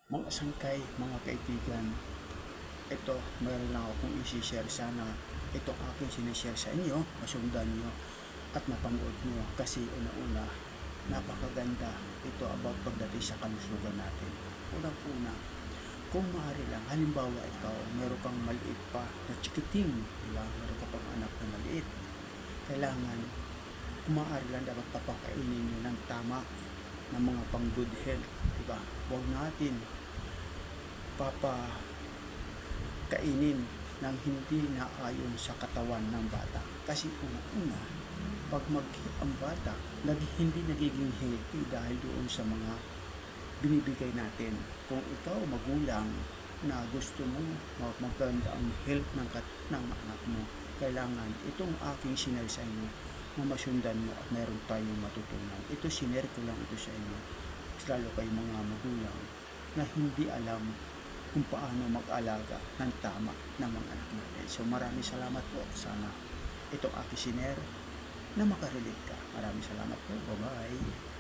Mga sangkay, mga kaibigan, ito, mayroon lang akong isi-share sana. Ito aking sinishare sa inyo, masundan nyo at mapanood nyo kasi una-una, napakaganda ito about pagdating sa kalusugan natin. Unang-una, kung maaari lang, halimbawa ikaw, meron kang maliit pa na chikiting, diba? Meron ka pang anak na maliit. Kailangan, kung maaari lang, dapat papakainin nyo ng tama ng mga pang good health, diba? Huwag natin kainin ng hindi naayon sa katawan ng bata. Kasi una-una, pag ang bata, hindi nagiging healthy dahil doon sa mga binibigay natin. Kung ikaw magulang na gusto mo maganda ang health ng anak mo, kailangan itong aking sinare sa inyo na masundan mo at meron tayong matutunan. Ito sinare ko lang ito sa inyo, lalo kayo mga magulang na hindi alam kung paano mag-alaga ng tama ng mga anak natin. So maraming salamat po. Sana itong aking sinare na makarelate ka. Maraming salamat po. Bye-bye.